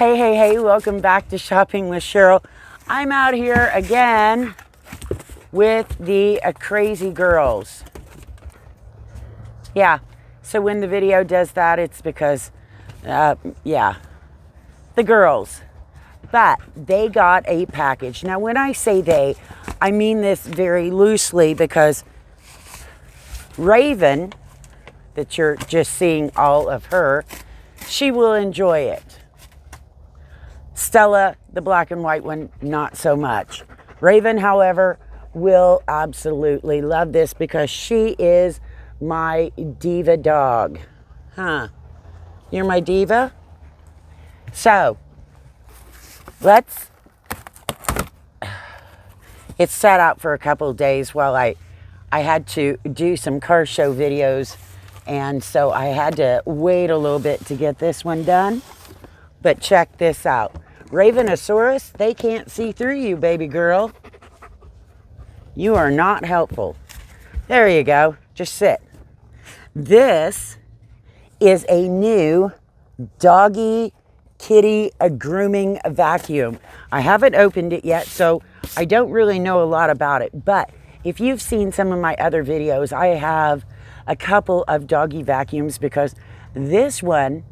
Hey, welcome back to Shopping with Cheryl. I'm out here again with the crazy girls. Yeah, so when the video does that, it's because, the girls. But they got a package. Now, when I say they, I mean this very loosely because Raven, that you're just seeing all of her, she will enjoy it. Stella, the black and white one, not so much. Raven, however, will absolutely love this because she is my diva dog. Huh? You're my diva? So, it's sat out for a couple of days while I had to do some car show videos, and so I had to wait a little bit to get this one done. But check this out. Ravenosaurus, they can't see through you, baby girl. You are not helpful. There you go. Just sit. This is a new doggy kitty grooming vacuum. I haven't opened it yet, so I don't really know a lot about it. But if you've seen some of my other videos, I have a couple of doggy vacuums because this one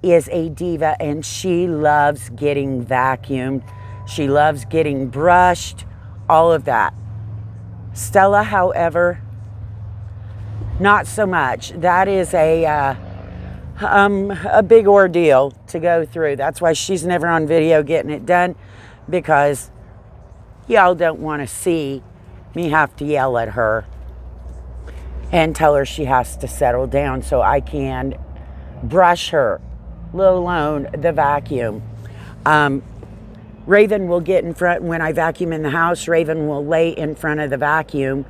is a diva and she loves getting vacuumed. She loves getting brushed, all of that. Stella, however, not so much. That is a big ordeal to go through. That's why she's never on video getting it done, because y'all don't want to see me have to yell at her and tell her she has to settle down so I can brush her, let alone the vacuum. Raven will get in front when I vacuum in the house. Raven will lay in front of the vacuum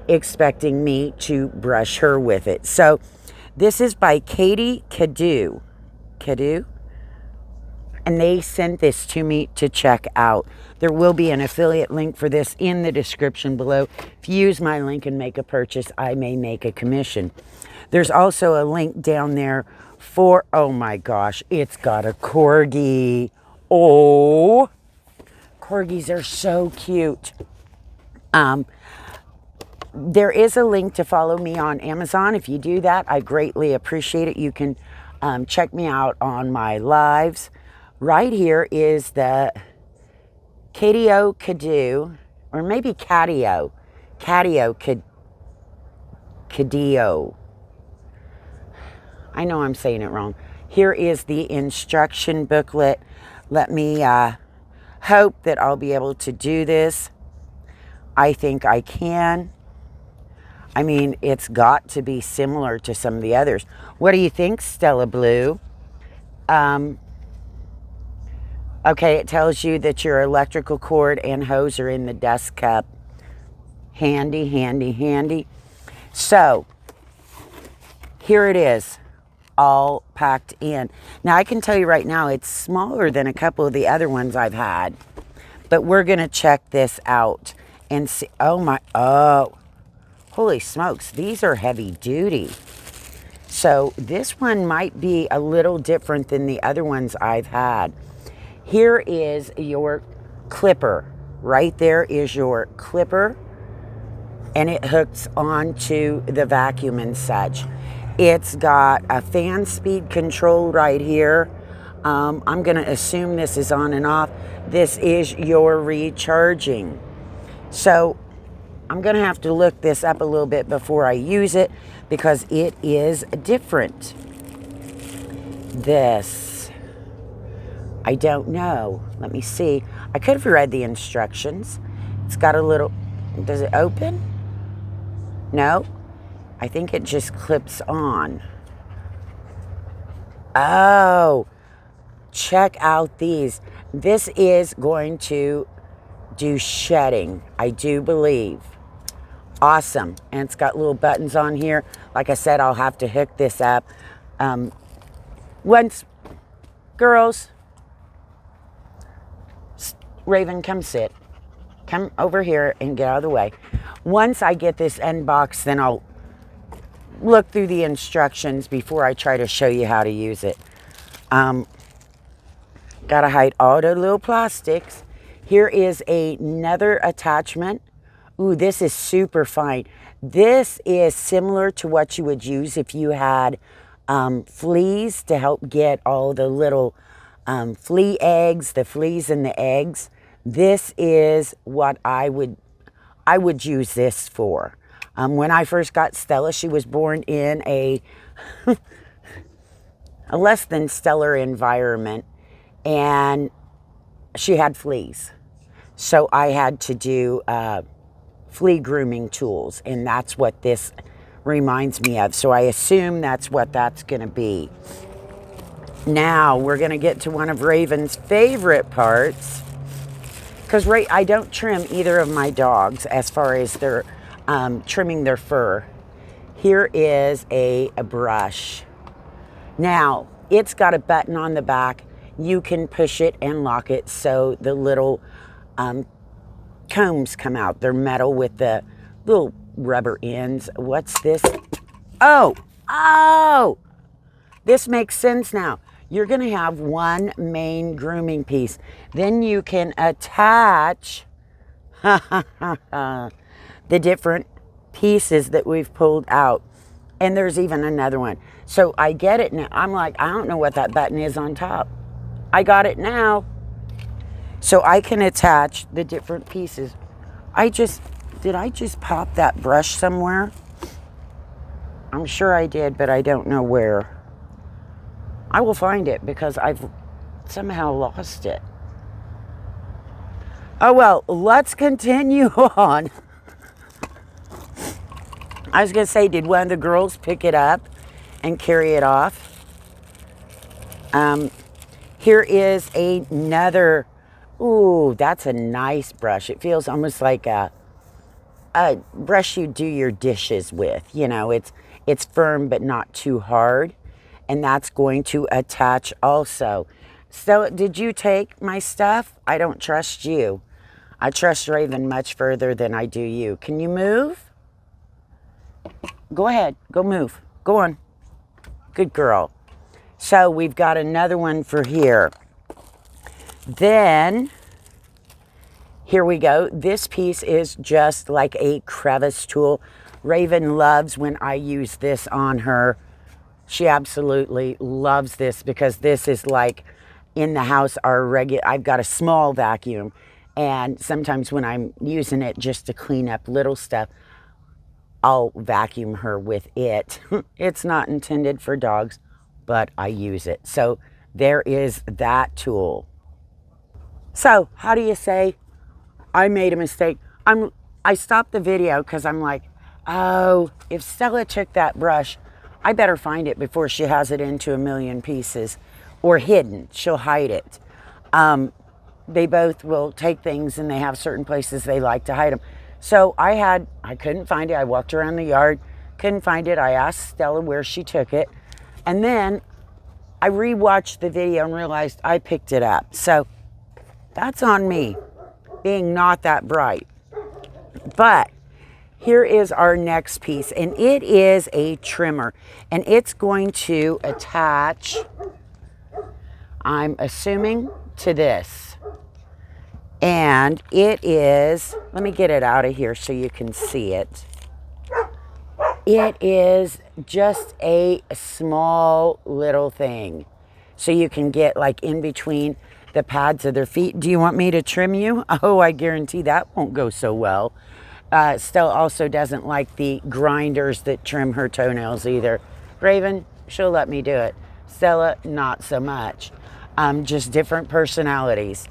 expecting me to brush her with it. So this is by Katie Cadu, and they sent this to me to check out. There will be an affiliate link for this in the description below. If you use my link and make a purchase, I may make a commission. There's also a link down there for, oh my gosh, it's got a corgi. Oh, corgis are so cute. There is a link to follow me on Amazon. If you do that, I greatly appreciate it. You can check me out on my lives. Right here is the Catio Cadu, or maybe Catio Cadio. I know I'm saying it wrong. Here is the instruction booklet. Let me hope that I'll be able to do this. I think I can. I mean, it's got to be similar to some of the others. What do you think, Stella Blue? Okay, it tells you that your electrical cord and hose are in the dust cup. Handy, handy, handy. So, here it is, all packed in. Now, I can tell you right now, it's smaller than a couple of the other ones I've had. But we're going to check this out and see. Oh, holy smokes, these are heavy duty. So this one might be a little different than the other ones I've had. Here is your clipper. Right there is your clipper, and it hooks onto the vacuum and such. It's got a fan speed control right here. I'm going to assume this is on and off. This is your recharging. So I'm going to have to look this up a little bit before I use it because it is different. This, I don't know. Let me see. I could have read the instructions. It's got a little, does it open? No. I think it just clips on. Oh, check out these. This is going to do shedding, I do believe. Awesome. And it's got little buttons on here. Like I said, I'll have to hook this up. Girls, Raven, come sit. Come over here and get out of the way. Once I get this unboxed, then I'll look through the instructions before I try to show you how to use it. Gotta hide all the little plastics. Here is another attachment. Ooh, this is super fine. This is similar to what you would use if you had fleas to help get all the little flea eggs, the fleas in the eggs. This is what I would use this for. When I first got Stella, she was born in a less than stellar environment, and she had fleas. So I had to do flea grooming tools, and that's what this reminds me of. So I assume that's what that's going to be. Now we're going to get to one of Raven's favorite parts, because I don't trim either of my dogs as far as their trimming their fur. Here is a brush. Now, it's got a button on the back. You can push it and lock it so the little combs come out. They're metal with the little rubber ends. What's this? Oh! This makes sense now. You're going to have one main grooming piece. Then you can attach the different pieces that we've pulled out. And there's even another one. So I get it now. I'm like, I don't know what that button is on top. I got it now. So I can attach the different pieces. Did I just pop that brush somewhere? I'm sure I did, but I don't know where. I will find it because I've somehow lost it. Oh well, let's continue on. I was going to say, did one of the girls pick it up and carry it off? Here is another. Ooh, that's a nice brush. It feels almost like a brush you do your dishes with. You know, it's firm but not too hard. And that's going to attach also. So, did you take my stuff? I don't trust you. I trust Raven much further than I do you. Can you move? Go ahead. Go move. Go on. Good girl. So, we've got another one for here. Then, here we go. This piece is just like a crevice tool. Raven loves when I use this on her. She absolutely loves this because this is like in the house I've got a small vacuum, and sometimes when I'm using it just to clean up little stuff, I'll vacuum her with it. It's not intended for dogs, but I use it. So there is that tool. So how do you say I made a mistake? I stopped the video because I'm like, oh, if Stella took that brush, I better find it before she has it into a million pieces or hidden. She'll hide it. They both will take things and they have certain places they like to hide them. So I couldn't find it. I walked around the yard, couldn't find it. I asked Stella where she took it. And then I rewatched the video and realized I picked it up. So that's on me, being not that bright. But here is our next piece, and it is a trimmer, and it's going to attach, I'm assuming, to this. And it is, let me get it out of here so you can see it. It is just a small little thing. So you can get like in between the pads of their feet. Do you want me to trim you? Oh, I guarantee that won't go so well. Stella also doesn't like the grinders that trim her toenails either. Raven, she'll let me do it. Stella, not so much. Just different personalities.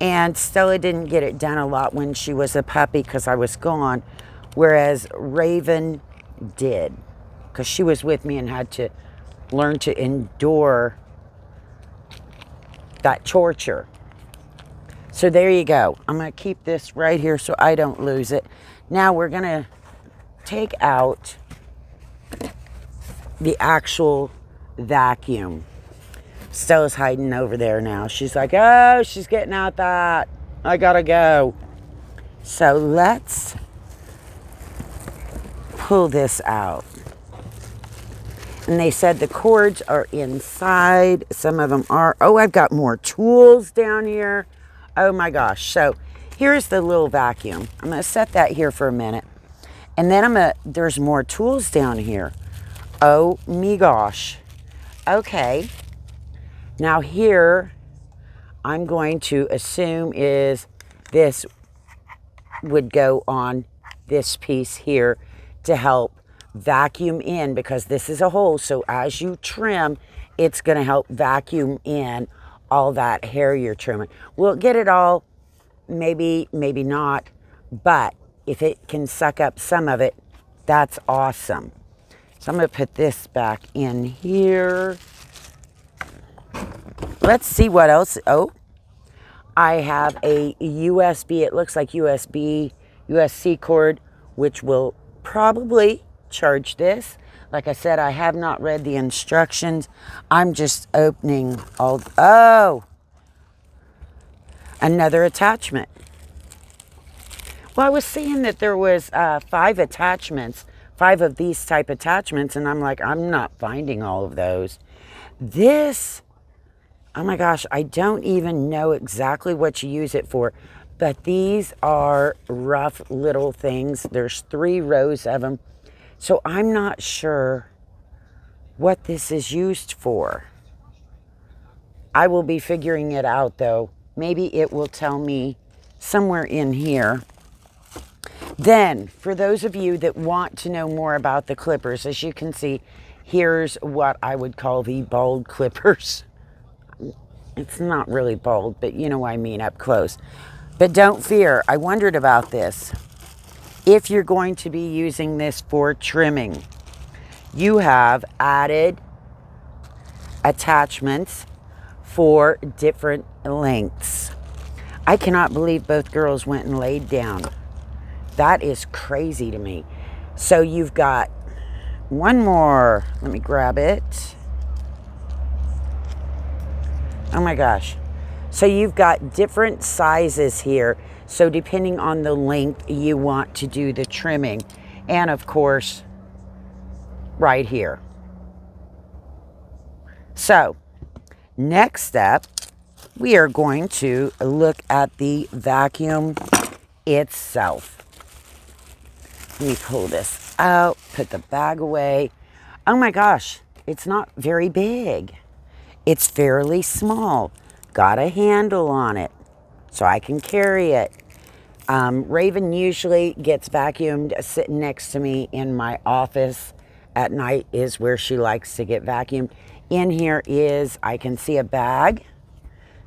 And Stella didn't get it done a lot when she was a puppy because I was gone, whereas Raven did because she was with me and had to learn to endure that torture. So there you go. I'm going to keep this right here so I don't lose it. Now we're going to take out the actual vacuum. Stella's hiding over there now. She's like, oh, she's getting out that. I got to go. So let's pull this out. And they said the cords are inside. Some of them are. Oh, I've got more tools down here. Oh my gosh. So here's the little vacuum. I'm going to set that here for a minute. And then there's more tools down here. Oh me gosh. Okay. Now here, I'm going to assume is this would go on this piece here to help vacuum in, because this is a hole. So as you trim, it's going to help vacuum in all that hair you're trimming. Will it get it all? Maybe, maybe not. But if it can suck up some of it, that's awesome. So I'm going to put this back in here. Let's see what else. Oh, I have a USB. It looks like USB-C cord, which will probably charge this. Like I said, I have not read the instructions. I'm just opening all. Oh, another attachment. Well, I was seeing that there was 5 attachments, 5 of these type attachments, and I'm like, I'm not finding all of those. This, oh my gosh, I don't even know exactly what you use it for, but these are rough little things. There's 3 rows of them. So I'm not sure what this is used for. I will be figuring it out though. Maybe it will tell me somewhere in here. Then, for those of you that want to know more about the clippers, as you can see, here's what I would call the bald clippers. It's not really bald, but you know what I mean up close. But don't fear, I wondered about this. If you're going to be using this for trimming, you have added attachments for different lengths. I cannot believe both girls went and laid down. That is crazy to me. So you've got one more. Let me grab it. Oh my gosh. So you've got different sizes here. So depending on the length you want to do the trimming. And of course, right here. So next up, we are going to look at the vacuum itself. Let me pull this out, put the bag away. Oh my gosh, it's not very big. It's fairly small. Got a handle on it, so I can carry it. Raven usually gets vacuumed sitting next to me in my office at night is where she likes to get vacuumed. In here is, I can see a bag.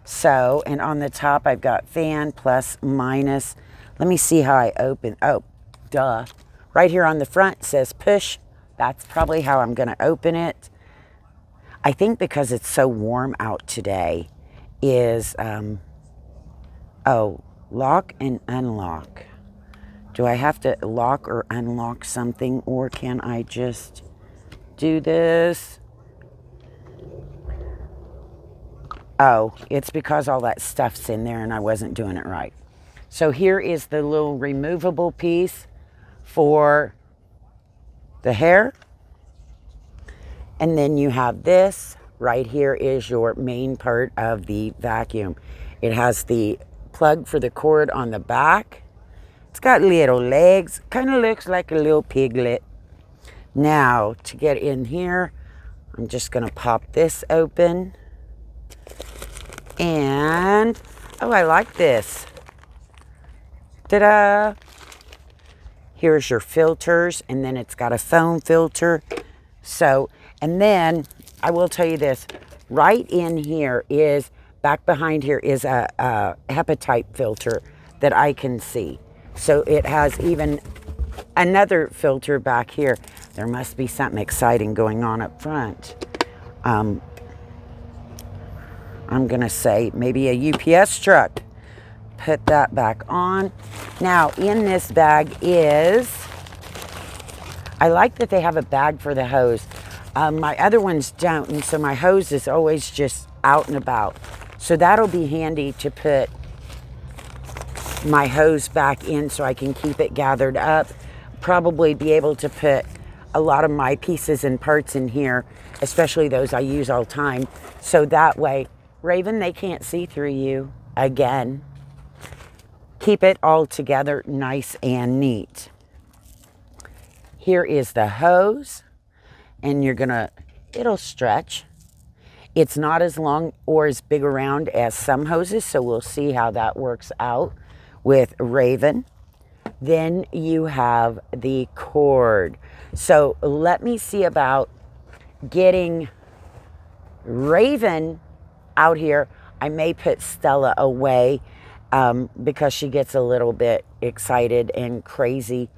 So, and on the top I've got fan, plus, minus. Let me see how I open. Oh, duh. Right here on the front says push. That's probably how I'm going to open it. I think because it's so warm out today is, oh, lock and unlock. Do I have to lock or unlock something, or can I just do this? Oh, it's because all that stuff's in there and I wasn't doing it right. So here is the little removable piece for the hair. And then you have this right here is your main part of the vacuum. It has the plug for the cord on the back. It's got little legs, kind of looks like a little piglet. Now to get in here, I'm just going to pop this open. And, oh, I like this. Ta-da! Here's your filters, and then it's got a foam filter. So, and then I will tell you this, right in here is, back behind here is a hepatite filter that I can see. So it has even another filter back here. There must be something exciting going on up front. I'm gonna say maybe a UPS truck. Put that back on. Now in this bag is, I like that they have a bag for the hose. My other ones don't, and so my hose is always just out and about. So that'll be handy to put my hose back in so I can keep it gathered up. Probably be able to put a lot of my pieces and parts in here, especially those I use all the time. So that way, Raven, they can't see through you again. Keep it all together nice and neat. Here is the hose, and it'll stretch. It's not as long or as big around as some hoses, so we'll see how that works out with Raven. Then you have the cord. So let me see about getting Raven out here. I may put Stella away because she gets a little bit excited and crazy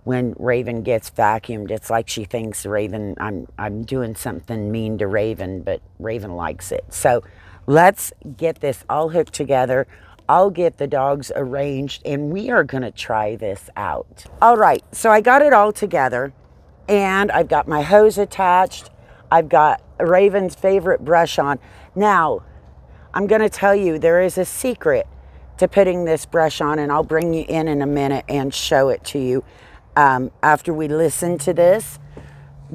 when Raven gets vacuumed. It's like she thinks Raven, I'm doing something mean to Raven, but Raven likes it. So let's get this all hooked together. I'll get the dogs arranged, and we are going to try this out. All right, so I got it all together, and I've got my hose attached. I've got Raven's favorite brush on. Now, I'm going to tell you, there is a secret to putting this brush on, and I'll bring you in a minute and show it to you after we listen to this,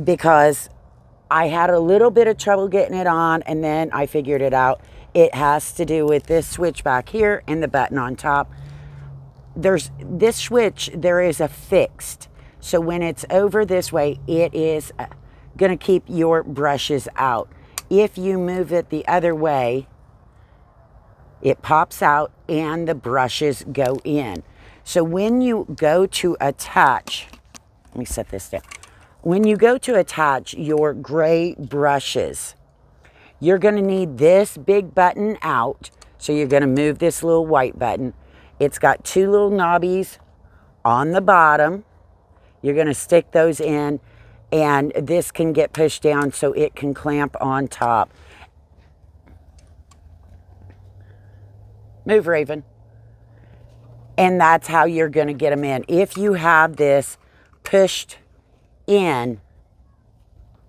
because I had a little bit of trouble getting it on, and then I figured it out. It has to do with this switch back here and the button on top. There's this switch, there is a fixed. So when it's over this way, it is going to keep your brushes out. If you move it the other way, it pops out and the brushes go in. So when you go to attach, let me set this down. When you go to attach your gray brushes, you're going to need this big button out. So you're going to move this little white button. It's got two little knobbies on the bottom. You're going to stick those in, and this can get pushed down so it can clamp on top. Move, Raven. And that's how you're going to get them in. If you have this pushed in,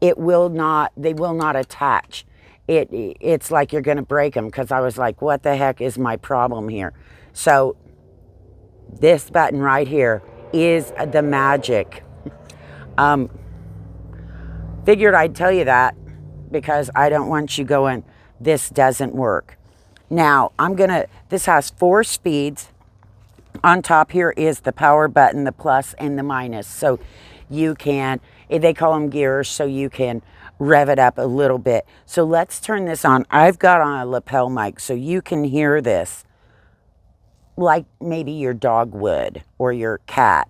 they will not attach. It's like you're going to break them, because I was like, what the heck is my problem here? So this button right here is the magic. Figured I'd tell you that because I don't want you going, this doesn't work. Now, this has 4 speeds. On top here is the power button, the plus and the minus. So you can, they call them gears, so you can rev it up a little bit. So let's turn this on. I've got on a lapel mic so you can hear this like maybe your dog would, or your cat.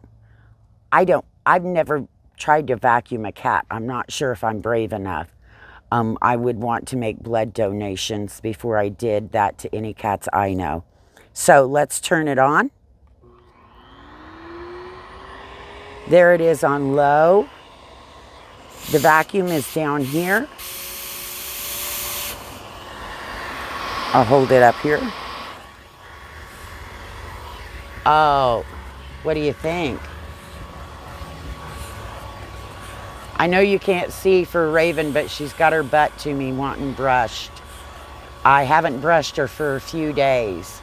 I've never tried to vacuum a cat. I'm not sure if I'm brave enough. I would want to make blood donations before I did that to any cats I know. So let's turn it on. There it is on low. The vacuum is down here. I'll hold it up here. Oh, what do you think? I know you can't see for Raven, but she's got her butt to me wanting brushed. I haven't brushed her for a few days.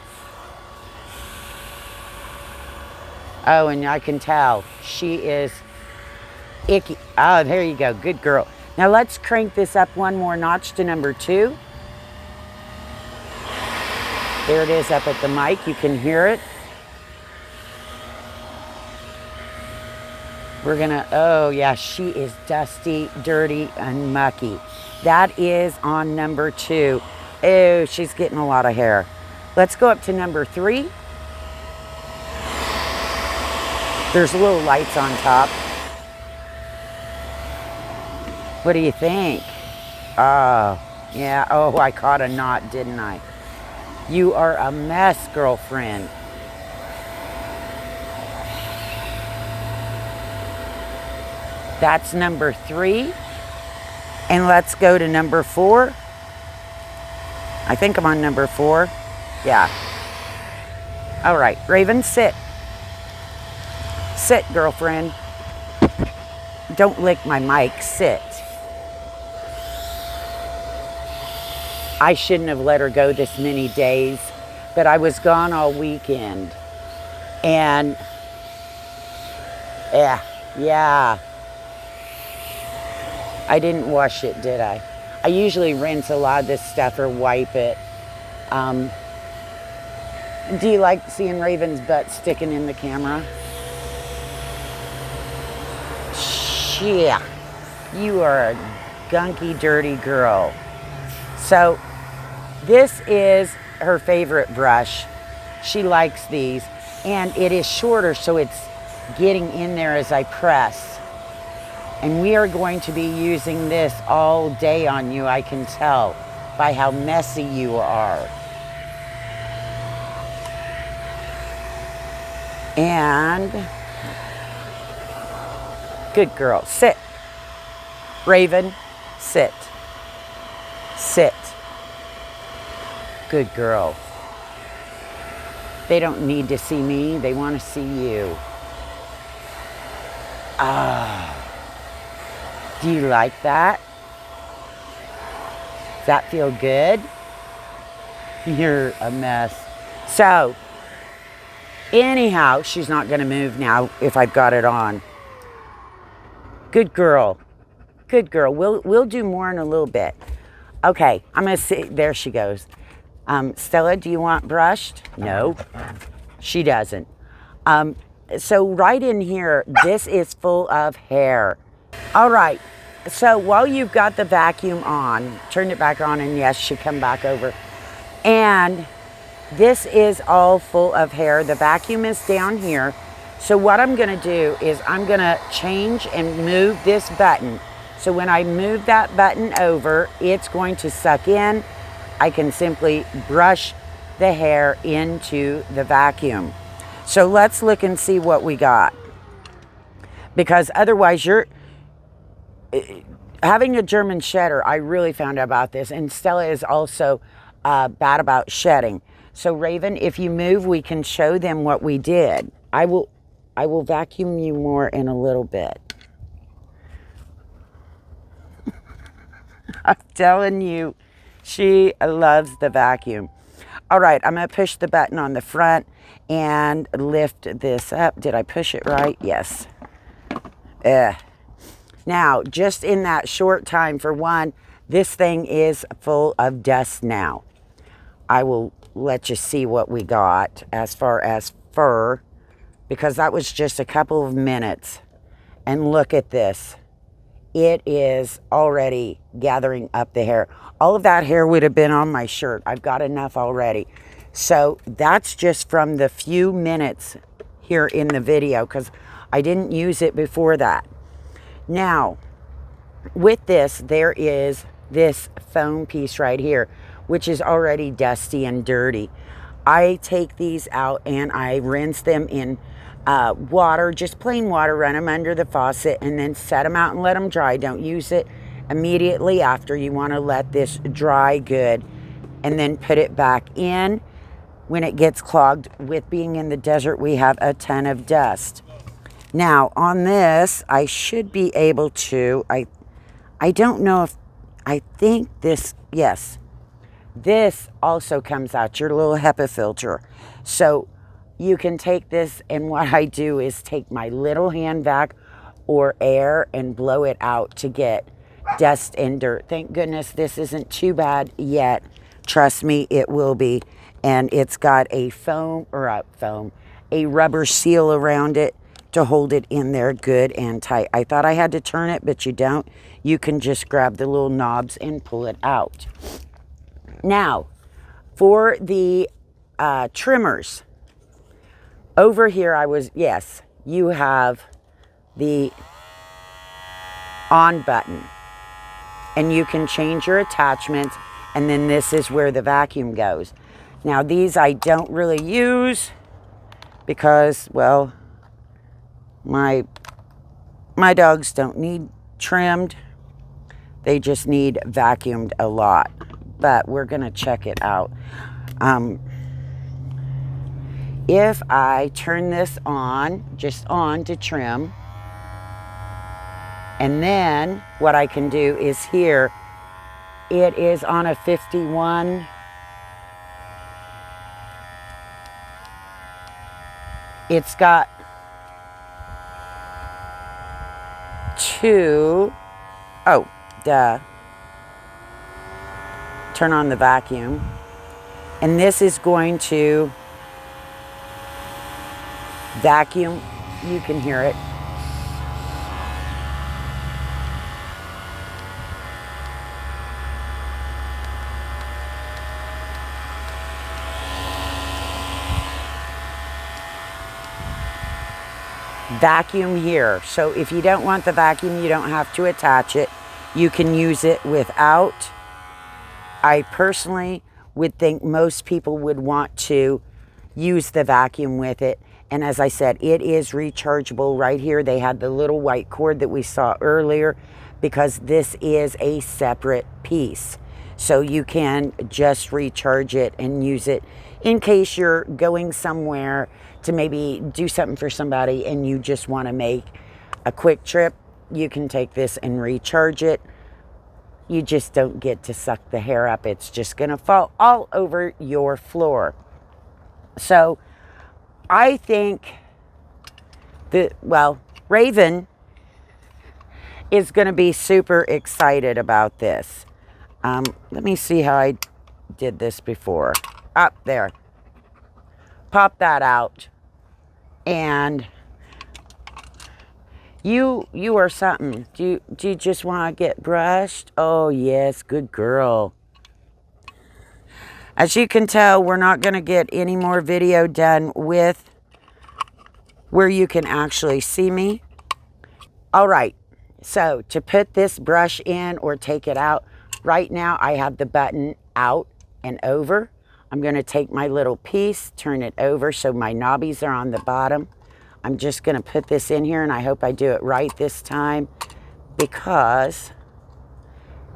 Oh, and I can tell she is icky. Oh, there you go. Good girl. Now let's crank this up one more notch to number 2. There it is up at the mic. You can hear it. We're gonna, oh yeah, she is dusty, dirty, and mucky. That is on number 2. Oh, she's getting a lot of hair. Let's go up to number 3. There's little lights on top. What do you think? Oh, yeah. Oh, I caught a knot, didn't I? You are a mess, girlfriend. That's number 3. And let's go to number 4. I think I'm on number 4. Yeah. All right, Raven, sit. Sit, girlfriend. Don't lick my mic, sit. I shouldn't have let her go this many days, but I was gone all weekend. And yeah. I didn't wash it, did I? I usually rinse a lot of this stuff or wipe it. Do you like seeing Raven's butt sticking in the camera? Yeah, you are a gunky, dirty girl. So this is her favorite brush. She likes these, and it is shorter, so it's getting in there as I press. And we are going to be using this all day on you, I can tell by how messy you are. And good girl, sit. Raven, sit. Sit. Good girl. They don't need to see me, they want to see you. Do you like that? Does that feel good? You're a mess. So, anyhow, she's not going to move now if I've got it on. Good girl. Good girl. We'll do more in a little bit. Okay, I'm going to see. There she goes. Stella, do you want brushed? No, she doesn't. So right in here, this is full of hair. All right. So while you've got the vacuum on, turn it back on, and yes, she come back over. And this is all full of hair. The vacuum is down here. So what I'm going to do is I'm going to change and move this button. So when I move that button over, it's going to suck in. I can simply brush the hair into the vacuum. So let's look and see what we got. Because otherwise you're having a German shedder. I really found out about this, and Stella is also bad about shedding. So Raven, if you move, we can show them what we did. I will vacuum you more in a little bit. I'm telling you, she loves the vacuum. All right, I'm going to push the button on the front and lift this up. Did I push it right? Yes. Now, just in that short time, for one, this thing is full of dust now. I will let you see what we got as far as fur, because that was just a couple of minutes. And look at this. It is already gathering up the hair. All of that hair would have been on my shirt. I've got enough already. So that's just from the few minutes here in the video, because I didn't use it before that. Now, with this, there is this foam piece right here, which is already dusty and dirty. I take these out and I rinse them in water, just plain water, run them under the faucet, and then set them out and let them dry. Don't use it immediately after. You want to let this dry good and then put it back in when it gets clogged. With being in the desert, we have a ton of dust. Now on this, I should be able to, I don't know if, I think this, yes, this also comes out, your little HEPA filter. So you can take this, and what I do is take my little hand vac or air and blow it out to get dust and dirt. Thank goodness this isn't too bad yet. Trust me, it will be. And it's got a a rubber seal around it to hold it in there good and tight. I thought I had to turn it, but you don't. You can just grab the little knobs and pull it out. Now, for the trimmers, over here yes, you have the on button, and you can change your attachments, and then this is where the vacuum goes. Now these I don't really use because, well, my dogs don't need trimmed. They just need vacuumed a lot. But we're gonna check it out. If I turn this on, just on to trim, and then what I can do is here, it is on a 51. It's got two, oh, Duh. Turn on the vacuum. And this is going to vacuum. You can hear it. Vacuum here. So if you don't want the vacuum, you don't have to attach it. You can use it without. I personally would think most people would want to use the vacuum with it. And as I said, it is rechargeable. Right here they had the little white cord that we saw earlier, because this is a separate piece. So you can just recharge it and use it in case you're going somewhere to maybe do something for somebody and you just want to make a quick trip. You can take this and recharge it. You just don't get to suck the hair up. It's just going to fall all over your floor. So I think that, well, Raven is going to be super excited about this. Let me see how I did this before. Up there. Pop that out. And you are something. Do you just want to get brushed? Oh, yes, good girl. As you can tell, we're not going to get any more video done with where you can actually see me. All right, so to put this brush in or take it out, right now I have the button out and over. I'm going to take my little piece, turn it over so my knobbies are on the bottom. I'm just going to put this in here, and I hope I do it right this time, because,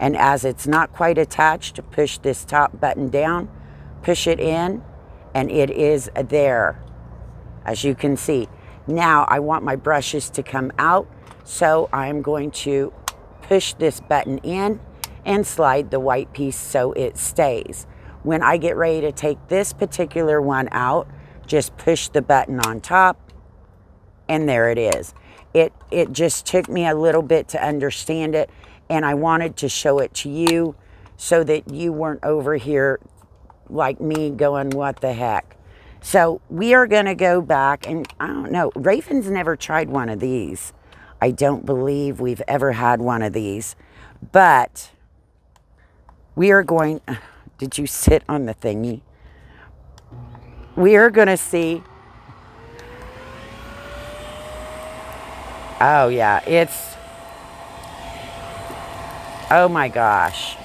and as it's not quite attached, push this top button down, push it in, and it is there, as you can see. Now I want my brushes to come out, so I'm going to push this button in and slide the white piece so it stays. When I get ready to take this particular one out, just push the button on top, and there it is. It just took me a little bit to understand it, and I wanted to show it to you so that you weren't over here like me going, what the heck? So we are going to go back, and I don't know, Raven's never tried one of these. I don't believe we've ever had one of these, but we are going, did you sit on the thingy? We are going to see. Oh, yeah, it's, oh my gosh.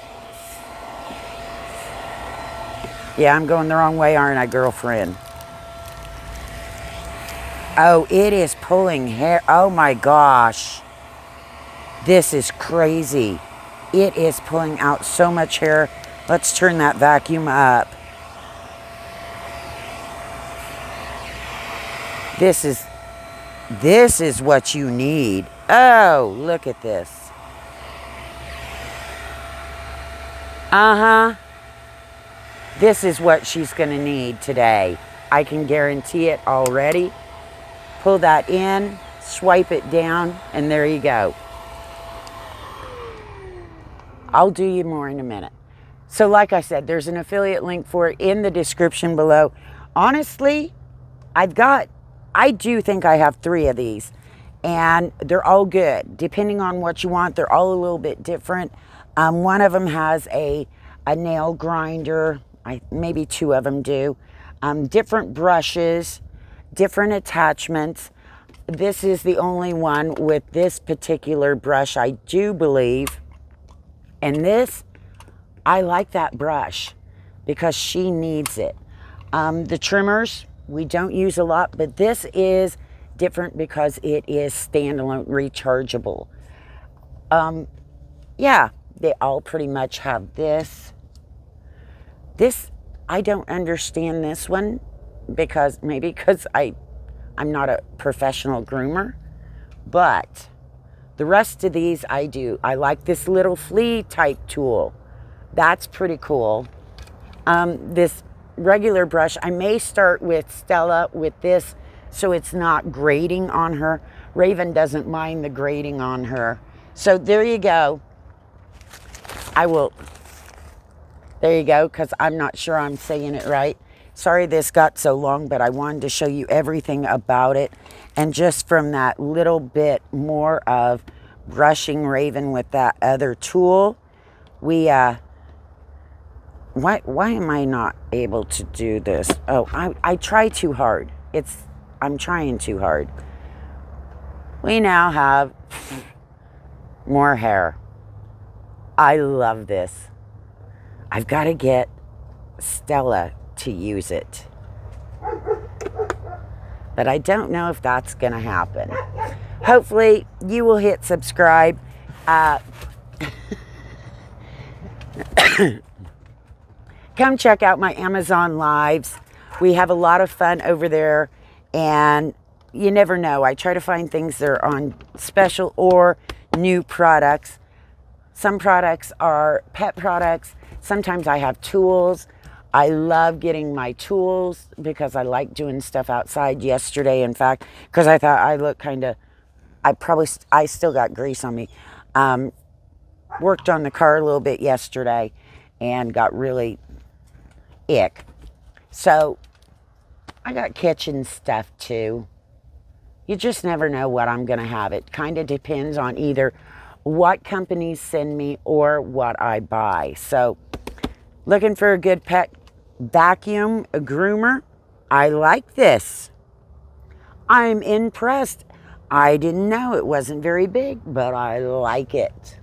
Yeah, I'm going the wrong way, aren't I, girlfriend? Oh, it is pulling hair. Oh my gosh. This is crazy. It is pulling out so much hair. Let's turn that vacuum up. This is what you need. Oh, look at this. Uh-huh. This is what she's going to need today. I can guarantee it already. Pull that in, swipe it down, and there you go. I'll do you more in a minute. So like I said, there's an affiliate link for it in the description below. Honestly, I do think I have 3 of these, and they're all good. Depending on what you want, they're all a little bit different. One of them has a nail grinder. Maybe 2 of them do. Different brushes, different attachments. This is the only one with this particular brush, I do believe. And this, I like that brush because she needs it. The trimmers, we don't use a lot, but this is different because it is standalone rechargeable. Yeah, they all pretty much have this. This, I don't understand this one because I'm not a professional groomer, but the rest of these I do. I like this little flea type tool. That's pretty cool. This regular brush, I may start with Stella with this so it's not grating on her. Raven doesn't mind the grating on her. So there you go. I will, there you go, because I'm not sure I'm saying it right. Sorry this got so long, but I wanted to show you everything about it. And just from that little bit more of brushing Raven with that other tool, we, why am I not able to do this? Oh, I try too hard. I'm trying too hard. We now have more hair. I love this. I've got to get Stella to use it. But I don't know if that's going to happen. Hopefully, you will hit subscribe. Come check out my Amazon lives. We have a lot of fun over there, and you never know. I try to find things that are on special or new products. Some products are pet products. Sometimes I have tools. I love getting my tools because I like doing stuff outside. Yesterday, in fact, because I thought I looked kind of, I still got grease on me. Worked on the car a little bit yesterday and got really ick. So I got kitchen stuff too. You just never know what I'm going to have. It kind of depends on either what companies send me or what I buy. So looking for a good pet vacuum, a groomer. I like this. I'm impressed. I didn't know it wasn't very big, but I like it.